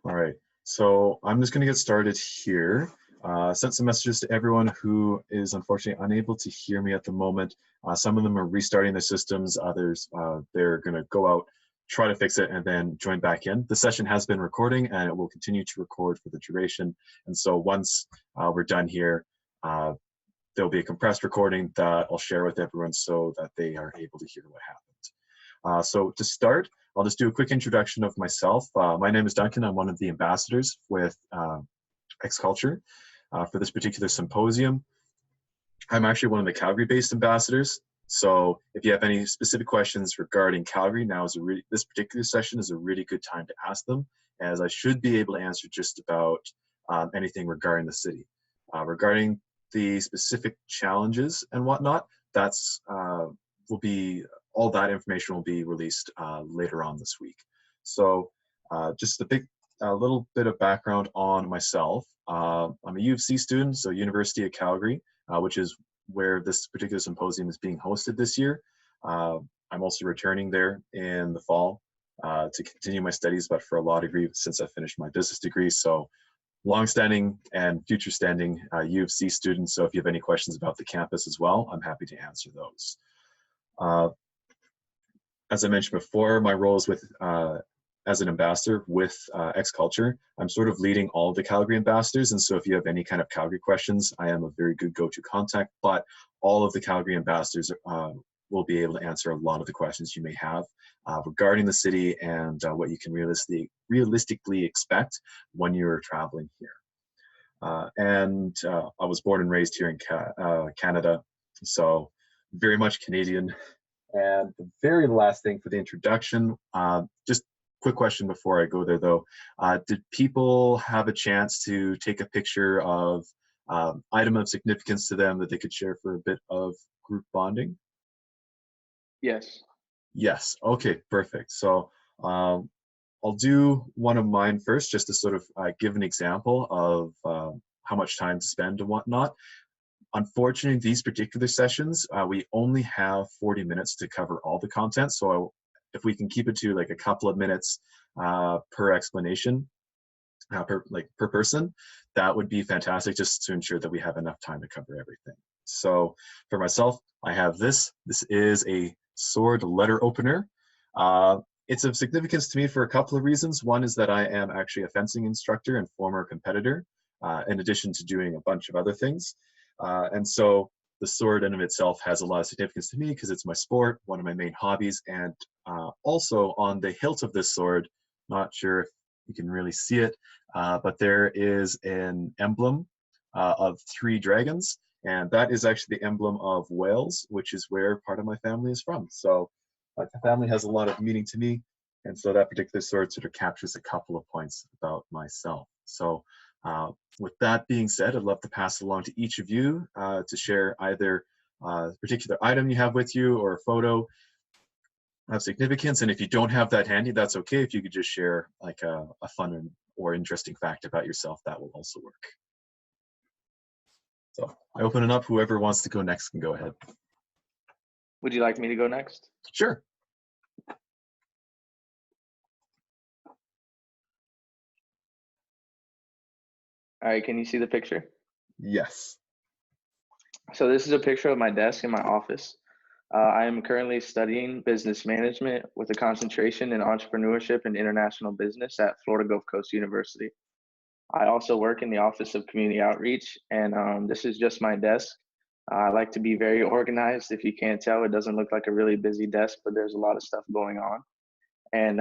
All right, so I'm just going to get started here. Sent some messages to everyone who is unfortunately unable to hear me at the moment. Some of them are restarting their systems, others they're going to go out, try to fix it, and then join back in. The session has been recording and it will continue to record for the duration. And so once we're done here, there'll be a compressed recording that I'll share with everyone so that they are able to hear what happened. So to start, I'll just do a quick introduction of myself. My name is Duncan. I'm one of the ambassadors with X-Culture for this particular symposium. I'm actually one of the Calgary-based ambassadors. So if you have any specific questions regarding Calgary, this particular session is a really good time to ask them, as I should be able to answer just about anything regarding the city. Regarding the specific challenges and whatnot, all that information will be released later on this week. So just a little bit of background on myself. I'm a U of C student, so University of Calgary, which is where this particular symposium is being hosted this year. I'm also returning there in the fall to continue my studies, but for a law degree since I finished my business degree. So long-standing and future-standing U of C students. So if you have any questions about the campus as well, I'm happy to answer those. As I mentioned before, my role is as an ambassador with X-Culture. I'm sort of leading all of the Calgary ambassadors, and so if you have any kind of Calgary questions, I am a very good go-to contact, but all of the Calgary ambassadors will be able to answer a lot of the questions you may have regarding the city and what you can realistically expect when you're traveling here. I was born and raised here in Canada, so very much Canadian. And the very last thing for the introduction, just quick question before I go there though. Did people have a chance to take a picture of item of significance to them that they could share for a bit of group bonding? Yes. Yes, okay, perfect. So I'll do one of mine first just to sort of give an example of how much time to spend and whatnot. Unfortunately, these particular sessions, we only have 40 minutes to cover all the content. So if we can keep it to like a couple of minutes per explanation, per person, that would be fantastic, just to ensure that we have enough time to cover everything. So for myself, I have this. This is a sword letter opener. It's of significance to me for a couple of reasons. One is that I am actually a fencing instructor and former competitor, in addition to doing a bunch of other things. And so the sword in of itself has a lot of significance to me because it's my sport, one of my main hobbies. And also on the hilt of this sword, not sure if you can really see it, but there is an emblem of 3 dragons. And that is actually the emblem of Wales, which is where part of my family is from. So my family has a lot of meaning to me. And so that particular sword sort of captures a couple of points about myself. So with that being said, I'd love to pass it along to each of you to share either a particular item you have with you or a photo of significance. And if you don't have that handy, that's okay. If you could just share like a fun or interesting fact about yourself, that will also work. So I open it up. Whoever wants to go next can go ahead. Would you like me to go next? Sure. All right, can you see the picture? Yes. So this is a picture of my desk in my office. I am currently studying business management with a concentration in entrepreneurship and international business at Florida Gulf Coast University. I also work in the Office of Community Outreach, and this is just my desk. I like to be very organized. If you can't tell, it doesn't look like a really busy desk, but there's a lot of stuff going on. And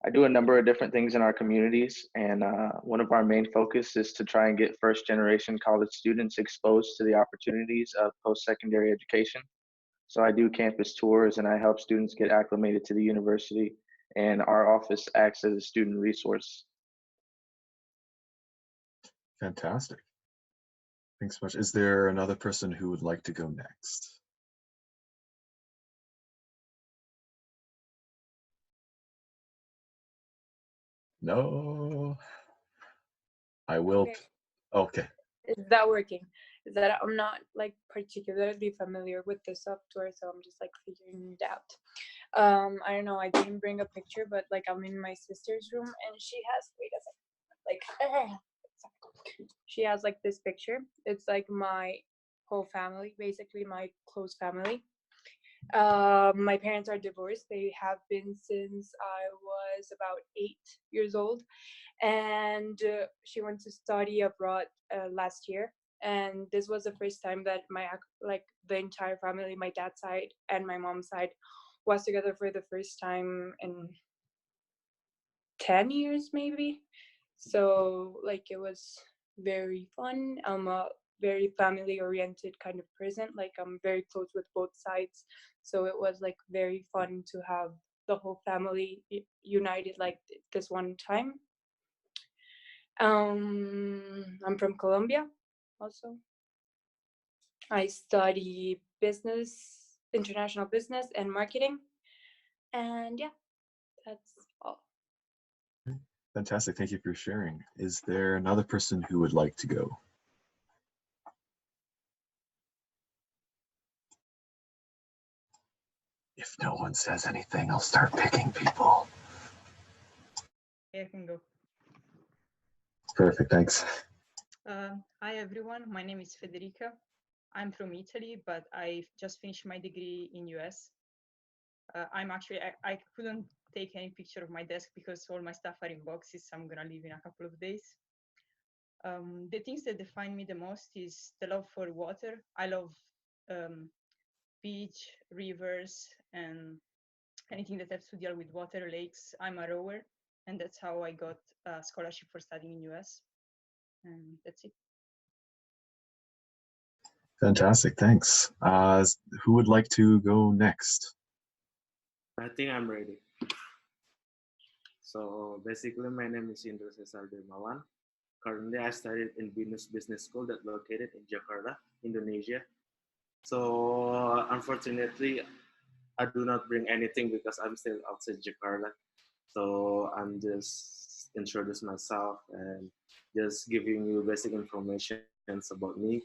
I do a number of different things in our communities, and one of our main focus is to try and get first-generation college students exposed to the opportunities of post-secondary education. So I do campus tours, and I help students get acclimated to the university, and our office acts as a student resource. Fantastic. Thanks so much. Is there another person who would like to go next? No. I will. Okay. Is that working? Is that I'm not like particularly familiar with the software, so I'm just like figuring it out. I don't know, I didn't bring a picture, but like I'm in my sister's room and she has, wait a second, like, she has like this picture. It's like my whole family, basically my close family. My parents are divorced. They have been since I was about 8 years old, and she went to study abroad last year. And this was the first time that like the entire family, my dad's side and my mom's side, was together for the first time in 10 years maybe. So like it was very fun. I'm a very family oriented kind of person. Like I'm very close with both sides. So it was like very fun to have the whole family united like this one time. I'm from Colombia also. I study business, international business and marketing. And yeah, that's all. Fantastic. Thank you for sharing. Is there another person who would like to go? If no one says anything, I'll start picking people. I can go. Perfect. Thanks. Hi, everyone. My name is Federica. I'm from Italy, but I just finished my degree in US. I'm actually, I couldn't take any picture of my desk because all my stuff are in boxes. So I'm going to leave in a couple of days. The things that define me the most is the love for water. I love beach, rivers, and anything that has to deal with water, lakes. I'm a rower, and that's how I got a scholarship for studying in US. And that's it. Fantastic. Thanks. Who would like to go next? I think I'm ready. So basically, my name is Indra Cesar Dermawan. Currently, I studied in Venus Business School that located in Jakarta, Indonesia. So unfortunately, I do not bring anything because I'm still outside Jakarta. So I'm just introduce myself and just giving you basic information about me.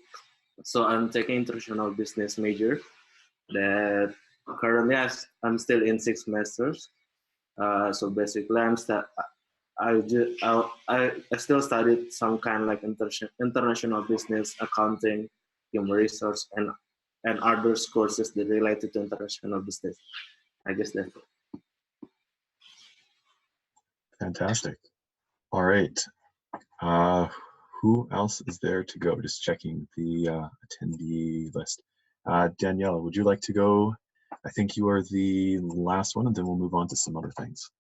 So I'm taking international business major that currently I'm still in 6 semesters. So basically, I still studied some kind of like international business, accounting, human resource, and other courses that related to international business. I guess that's it. Fantastic. All right. Who else is there to go? Just checking the attendee list. Daniela, would you like to go? I think you are the last one, and then we'll move on to some other things.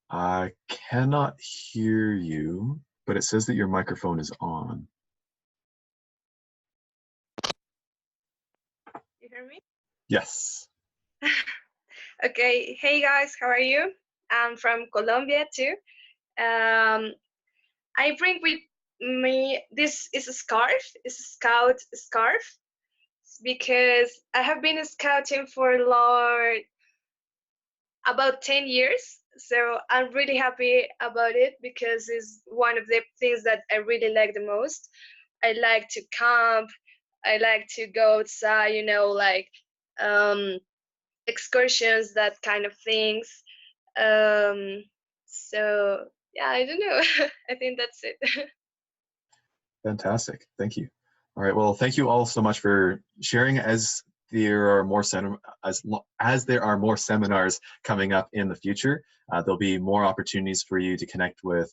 I cannot hear you, but it says that your microphone is on. You hear me? Yes. Okay. Hey guys, how are you? I'm from Colombia too. I bring with me this is a scarf. It's a scout scarf because I have been scouting for about 10 years. So I'm really happy about it because it's one of the things that I really like the most. I like to camp. I like to go outside, like excursions, that kind of things. So yeah, I don't know. I think that's it. Fantastic. Thank you. All right. Well, thank you all so much for sharing. As there are more as there are more seminars coming up in the future, there'll be more opportunities for you to connect with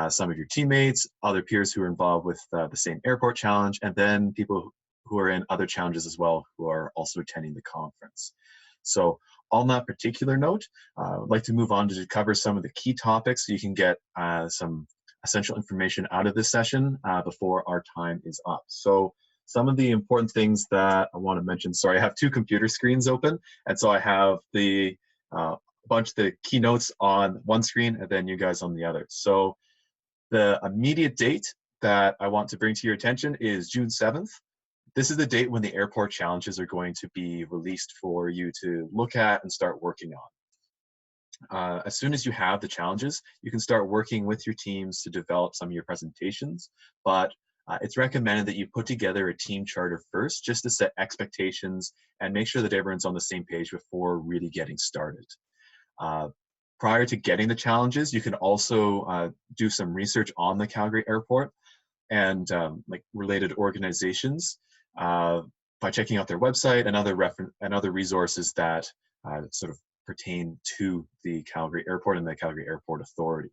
some of your teammates, other peers who are involved with the same airport challenge, and then people who are in other challenges as well who are also attending the conference. So on that particular note, I'd like to move on to cover some of the key topics so you can get some essential information out of this session before our time is up. So some of the important things that I want to mention, sorry, I have two computer screens open, and so I have the bunch of the keynotes on one screen and then you guys on the other. So the immediate date that I want to bring to your attention is June 7th. This is the date when the airport challenges are going to be released for you to look at and start working on. As soon as you have the challenges, you can start working with your teams to develop some of your presentations, but it's recommended that you put together a team charter first just to set expectations and make sure that everyone's on the same page before really getting started. Prior to getting the challenges, you can also do some research on the Calgary Airport and like related organizations by checking out their website and other resources that sort of pertain to the Calgary Airport and the Calgary Airport Authority.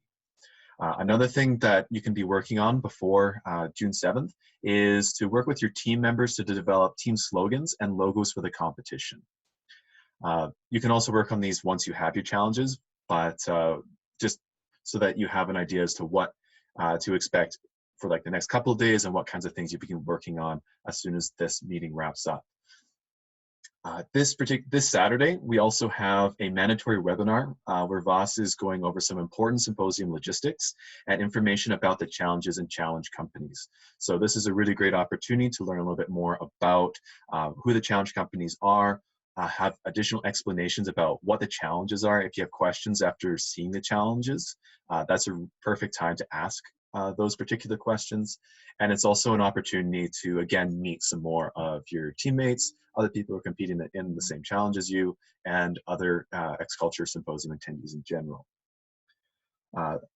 Another thing that you can be working on before June 7th is to work with your team members to develop team slogans and logos for the competition. You can also work on these once you have your challenges, but just so that you have an idea as to what to expect for like the next couple of days and what kinds of things you begin working on as soon as this meeting wraps up. This Saturday, we also have a mandatory webinar where Voss is going over some important symposium logistics and information about the challenges and challenge companies. So this is a really great opportunity to learn a little bit more about who the challenge companies are, have additional explanations about what the challenges are. If you have questions after seeing the challenges, that's a perfect time to ask those particular questions. And it's also an opportunity to, again, meet some more of your teammates, other people who are competing in the same challenge as you, and other X-Culture Symposium attendees in general.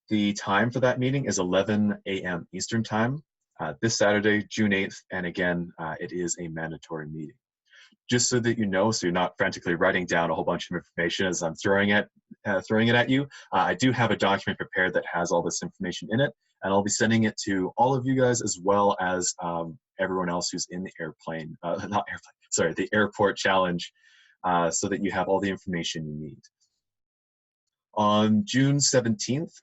The time for that meeting is 11 a.m. Eastern Time, this Saturday, June 8th, and again, it is a mandatory meeting. Just so that you know, so you're not frantically writing down a whole bunch of information as I'm throwing it at you, I do have a document prepared that has all this information in it, and I'll be sending it to all of you guys as well as everyone else who's in the the airport challenge, so that you have all the information you need. On June 17th,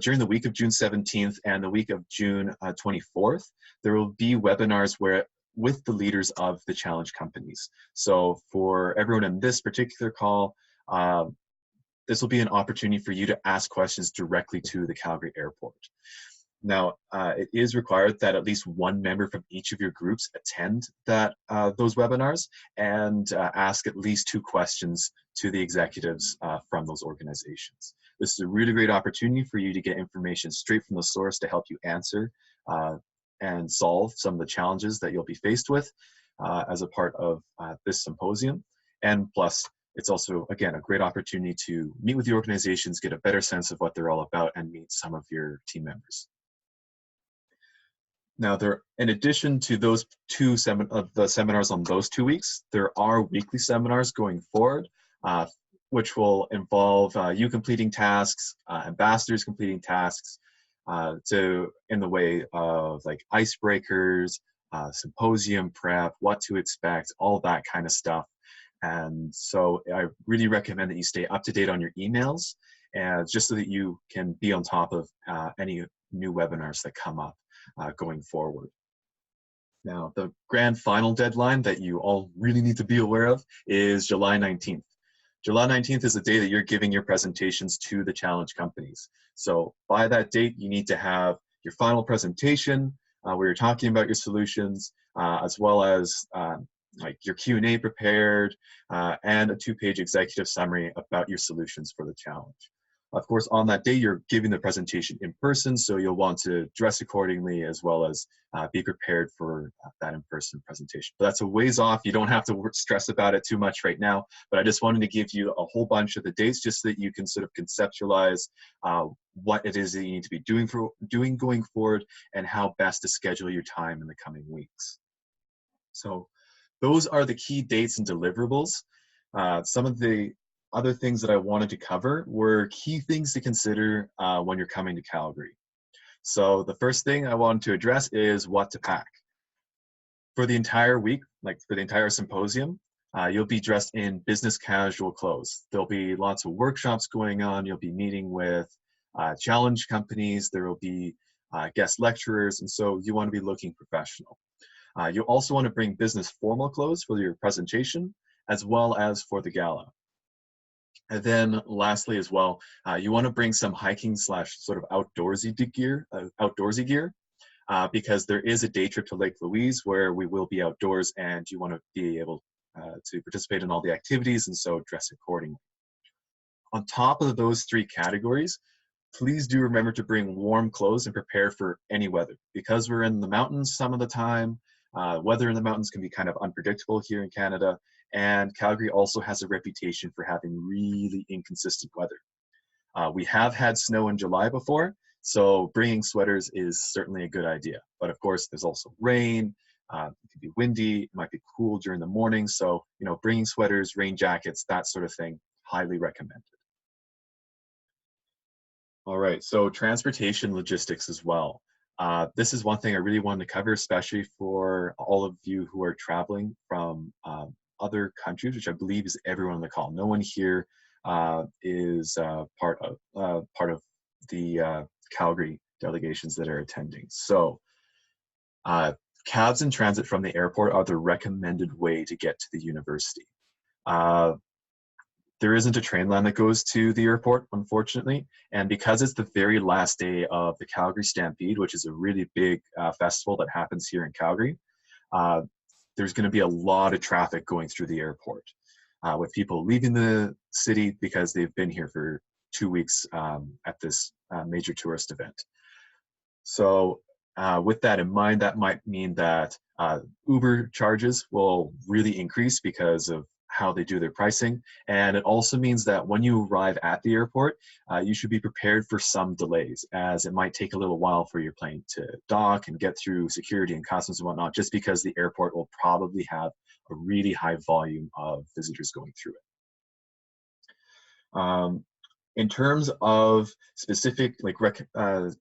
during the week of June 17th and the week of June 24th, there will be webinars with the leaders of the challenge companies. So for everyone in this particular call, this will be an opportunity for you to ask questions directly to the Calgary Airport. Now, it is required that at least one member from each of your groups attend those webinars and ask at least 2 questions to the executives from those organizations. This is a really great opportunity for you to get information straight from the source to help you answer and solve some of the challenges that you'll be faced with as a part of this symposium. And plus, it's also, again, a great opportunity to meet with the organizations, get a better sense of what they're all about, and meet some of your team members. Now, in addition to those the seminars on those 2 weeks, there are weekly seminars going forward, which will involve you completing tasks, ambassadors completing tasks, in the way of like icebreakers, symposium prep, what to expect, all that kind of stuff. And so I really recommend that you stay up to date on your emails, and just so that you can be on top of any new webinars that come up going forward. Now, the grand final deadline that you all really need to be aware of is July 19th. July 19th is the day that you're giving your presentations to the challenge companies. So by that date, you need to have your final presentation where you're talking about your solutions, as well as like your Q&A prepared, and a 2-page executive summary about your solutions for the challenge. Of course, on that day, you're giving the presentation in person, so you'll want to dress accordingly as well as be prepared for that in-person presentation. But that's a ways off. You don't have to stress about it too much right now, but I just wanted to give you a whole bunch of the dates just so that you can sort of conceptualize what it is that you need to be doing going forward and how best to schedule your time in the coming weeks. So those are the key dates and deliverables. Some of the other things that I wanted to cover were key things to consider when you're coming to Calgary. So the first thing I wanted to address is what to pack. For the entire week, like for the entire symposium, you'll be dressed in business casual clothes. There'll be lots of workshops going on. You'll be meeting with challenge companies. There will be guest lecturers, and so you want to be looking professional. You also want to bring business formal clothes for your presentation, as well as for the gala. And then lastly as well, you want to bring some hiking / sort of outdoorsy gear, because there is a day trip to Lake Louise where we will be outdoors, and you want to be able to participate in all the activities, and so dress accordingly. on top of those three categories, please do remember to bring warm clothes and prepare for any weather. Because we're in the mountains some of the time, weather in the mountains can be kind of unpredictable here in Canada, and Calgary also has a reputation for having really inconsistent weather. We have had snow in July before, so bringing sweaters is certainly a good idea. But of course, there's also rain, it can be windy, it might be cool during the morning, so bringing sweaters, rain jackets, that sort of thing, highly recommended. All right, so transportation logistics as well. This is one thing I really wanted to cover, especially for all of you who are traveling from other countries, which I believe is everyone on the call. No one here is part of the Calgary delegations that are attending. So cabs in transit from the airport are the recommended way to get to the university. There isn't a train line that goes to the airport, unfortunately, and because it's the very last day of the Calgary Stampede, which is a really big festival that happens here in Calgary, there's going to be a lot of traffic going through the airport with people leaving the city because they've been here for 2 weeks at this major tourist event. So with that in mind, that might mean that Uber charges will really increase because of how they do their pricing. And it also means that when you arrive at the airport, you should be prepared for some delays, as it might take a little while for your plane to dock and get through security and customs and whatnot, just because the airport will probably have a really high volume of visitors going through it. In terms of specific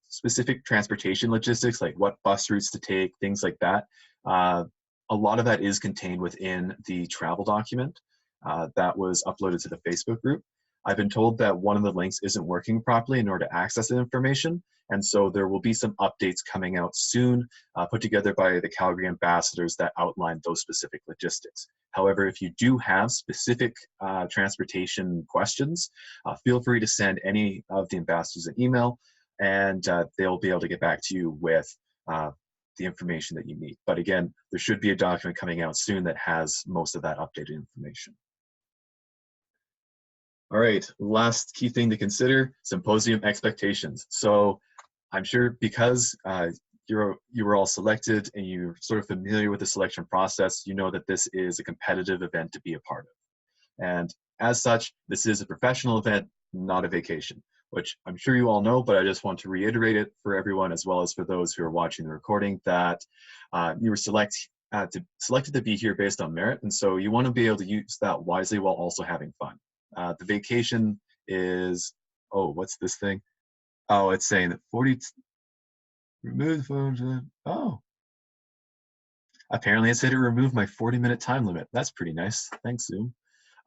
specific transportation logistics, like what bus routes to take, things like that, a lot of that is contained within the travel document that was uploaded to the Facebook group. I've been told that one of the links isn't working properly in order to access the information, and so there will be some updates coming out soon, put together by the Calgary ambassadors that outline those specific logistics. However, if you do have specific transportation questions, feel free to send any of the ambassadors an email, and they'll be able to get back to you with the information that you need. But again, there should be a document coming out soon that has most of that updated information. All right, last key thing to consider, symposium expectations. So I'm sure because you were all selected and you're sort of familiar with the selection process, you know that this is a competitive event to be a part of. And as such, this is a professional event, not a vacation, which I'm sure you all know, but I just want to reiterate it for everyone, as well as for those who are watching the recording, that you were selected to be here based on merit, and so you want to be able to use that wisely while also having fun. The vacation is, oh, what's this thing? Oh, it's saying that 40, remove phones, oh. Apparently it said it removed my 40-minute time limit. That's pretty nice. Thanks, Zoom.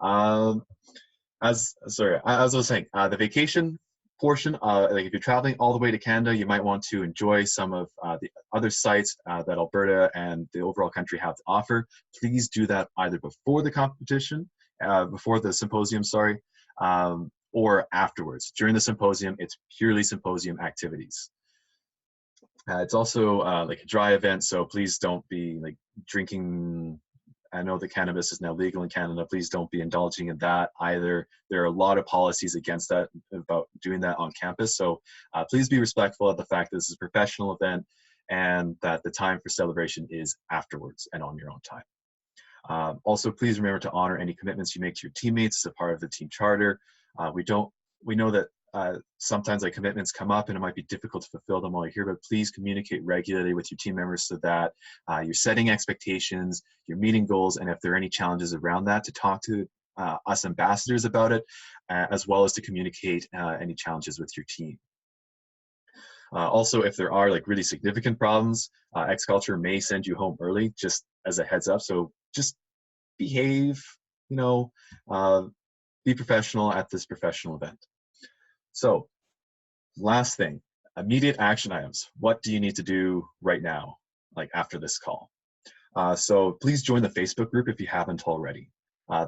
As I was saying, the vacation portion, like if you're traveling all the way to Canada, you might want to enjoy some of the other sites that Alberta and the overall country have to offer. Please do that either before the competition, before the symposium, sorry, or afterwards. During the symposium, it's purely symposium activities. It's also like a dry event, so please don't be like drinking. I know that cannabis is now legal in Canada. Please don't be indulging in that either. There are a lot of policies against that, about doing that on campus. So please be respectful of the fact that this is a professional event and that the time for celebration is afterwards and on your own time. Also, please remember to honor any commitments you make to your teammates as a part of the team charter. We know that sometimes like commitments come up and it might be difficult to fulfill them while you're here, but please communicate regularly with your team members so that you're setting expectations, you're meeting goals, and if there are any challenges around that, to talk to us ambassadors about it, as well as to communicate any challenges with your team. Also, if there are like really significant problems, X-Culture may send you home early, just as a heads up. So just behave, be professional at this professional event. So last thing, immediate action items. What do you need to do right now, like after this call? So please join the Facebook group if you haven't already.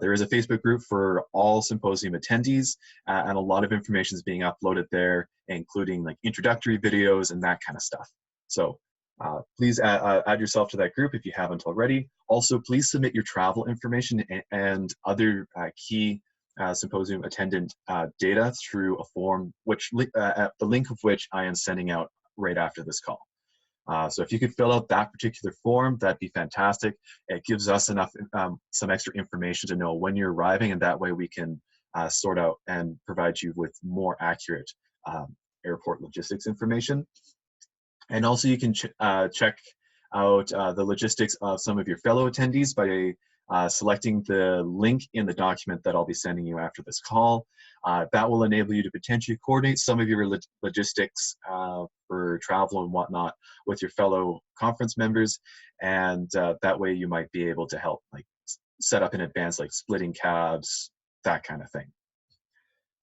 There is a Facebook group for all symposium attendees, and a lot of information is being uploaded there, including like introductory videos and that kind of stuff. So please add yourself to that group if you haven't already. Also, please submit your travel information and other key symposium attendant data through a form, the link of which I am sending out right after this call. So if you could fill out that particular form, that'd be fantastic. It gives us enough, some extra information to know when you're arriving, and that way we can sort out and provide you with more accurate airport logistics information. And also you can check out the logistics of some of your fellow attendees by selecting the link in the document that I'll be sending you after this call. That will enable you to potentially coordinate some of your logistics for travel and whatnot with your fellow conference members, and that way you might be able to help like set up in advance, like splitting cabs, that kind of thing.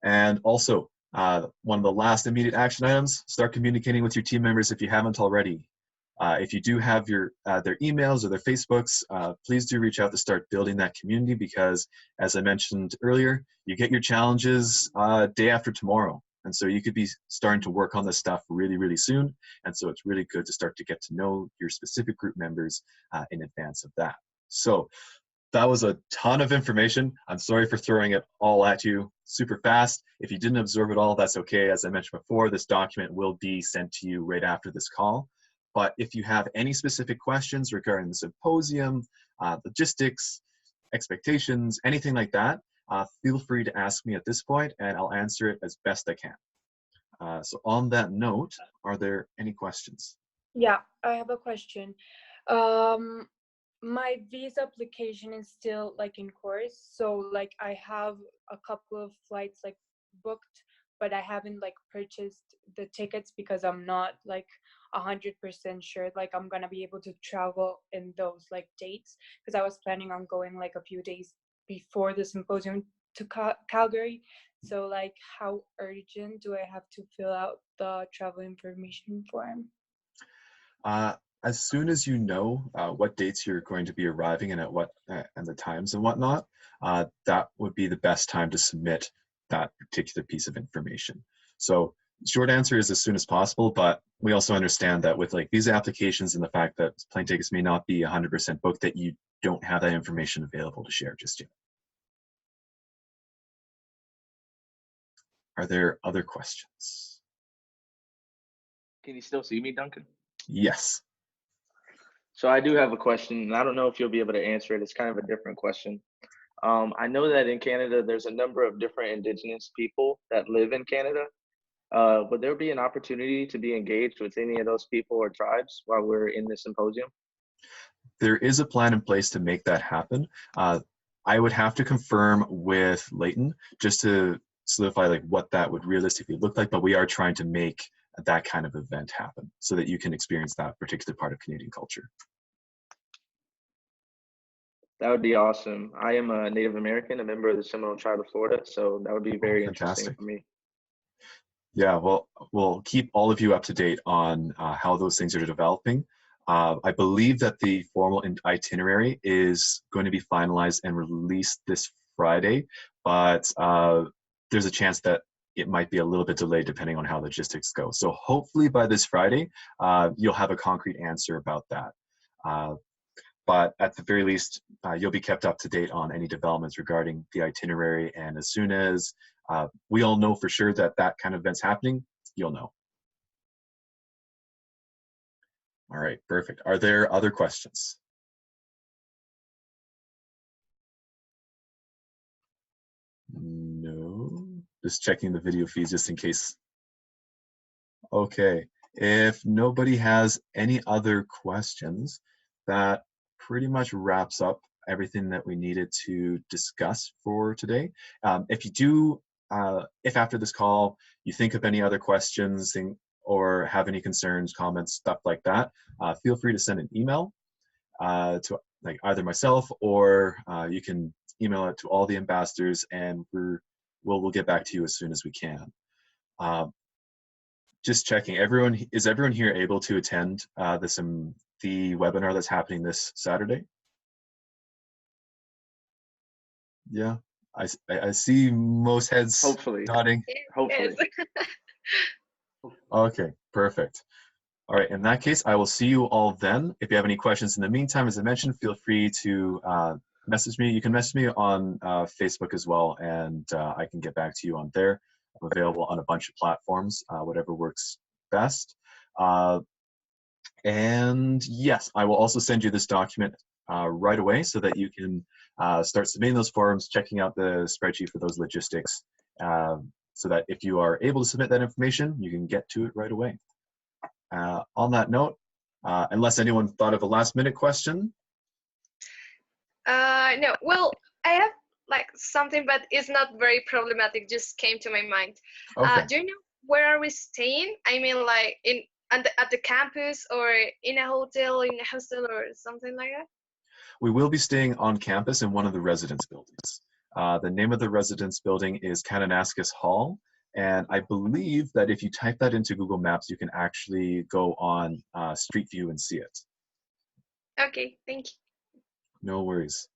And also, one of the last immediate action items, start communicating with your team members if you haven't already. If you do have their emails or their Facebooks, please do reach out to start building that community, because as I mentioned earlier, you get your challenges day after tomorrow. And so you could be starting to work on this stuff really, really soon. And so it's really good to start to get to know your specific group members in advance of that. So that was a ton of information. I'm sorry for throwing it all at you super fast. If you didn't absorb it all, that's okay. As I mentioned before, this document will be sent to you right after this call. But if you have any specific questions regarding the symposium, logistics, expectations, anything like that, feel free to ask me at this point, and I'll answer it as best I can. So on that note, are there any questions? Yeah, I have a question. My visa application is still like in course, so like I have a couple of flights like booked, but I haven't like purchased the tickets because I'm not like 100% sure like I'm gonna be able to travel in those like dates, because I was planning on going like a few days before the symposium to Calgary. So like how urgent do I have to fill out the travel information form? As soon as you know what dates you're going to be arriving and at what and the times and whatnot, that would be the best time to submit that particular piece of information. So short answer is as soon as possible, but we also understand that with like visa applications and the fact that plane tickets may not be 100% booked, that you don't have that information available to share just yet. Are there other questions? Can you still see me, Duncan? Yes. So I do have a question, and I don't know if you'll be able to answer it. It's kind of a different question. I know that in Canada, there's a number of different Indigenous people that live in Canada. Would there be an opportunity to be engaged with any of those people or tribes while we're in the symposium? There is a plan in place to make that happen. I would have to confirm with Leighton just to solidify like what that would realistically look like, but we are trying to make that kind of event happen so that you can experience that particular part of Canadian culture. That would be awesome. I am a Native American, a member of the Seminole Tribe of Florida, so that would be very interesting for me. Yeah, well, we'll keep all of you up to date on how those things are developing. I believe that the formal itinerary is going to be finalized and released this Friday, but there's a chance that it might be a little bit delayed depending on how logistics go. So hopefully by this Friday, you'll have a concrete answer about that. But at the very least, you'll be kept up to date on any developments regarding the itinerary. And as soon as we all know for sure that that kind of event's happening, you'll know. All right, perfect. Are there other questions? No, just checking the video feeds just in case. Okay, if nobody has any other questions, that pretty much wraps up everything that we needed to discuss for today. If you do, if after this call you think of any other questions or have any concerns, comments, stuff like that, feel free to send an email to like either myself or you can email it to all the ambassadors, and we'll get back to you as soon as we can. Just checking, is everyone here able to attend the webinar that's happening this Saturday? Yeah, I see most heads Hopefully. nodding. Hopefully. Okay, perfect. All right, in that case, I will see you all then. If you have any questions in the meantime, as I mentioned, feel free to message me. You can message me on Facebook as well, and I can get back to you on there. I'm available on a bunch of platforms, whatever works best. And yes, I will also send you this document right away so that you can start submitting those forms, checking out the spreadsheet for those logistics, so that if you are able to submit that information, you can get to it right away. On that note, unless anyone thought of a last minute question. No, well, I have like something, but it's not very problematic. Just came to my mind. Okay. Do you know where are we staying? I mean, like at the campus or in a hotel, in a hostel, or something like that. We will be staying on campus in one of the residence buildings. The name of the residence building is Kananaskis Hall. And I believe that if you type that into Google Maps, you can actually go on Street View and see it. Okay, thank you. No worries.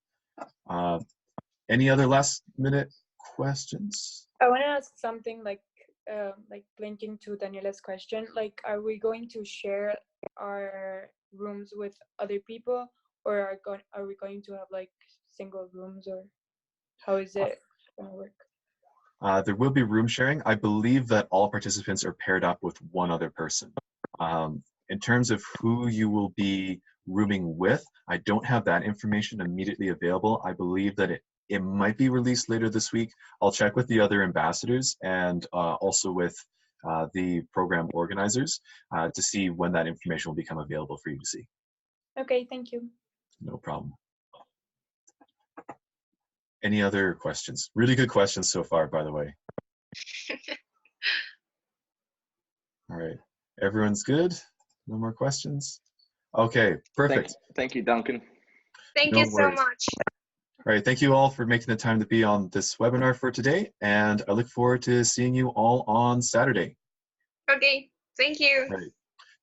Any other last minute questions? I want to ask something like linking to Daniela's question. Like, are we going to share our rooms with other people, or are we going to have like single rooms, or how is it going to work? There will be room sharing. I believe that all participants are paired up with one other person. In terms of who you will be rooming with, I don't have that information immediately available. I believe that it might be released later this week. I'll check with the other ambassadors and also with the program organizers to see when that information will become available for you to see. Okay, thank you. No problem. Any other questions? Really good questions so far, by the way. All right, everyone's good? No more questions? Okay, perfect. Thank you, Duncan. Thank No you so worries. much. All right, thank you all for making the time to be on this webinar for today, and I look forward to seeing you all on Saturday. Okay, thank you. All right,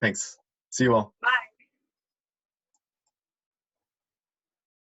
thanks. See you all. Bye.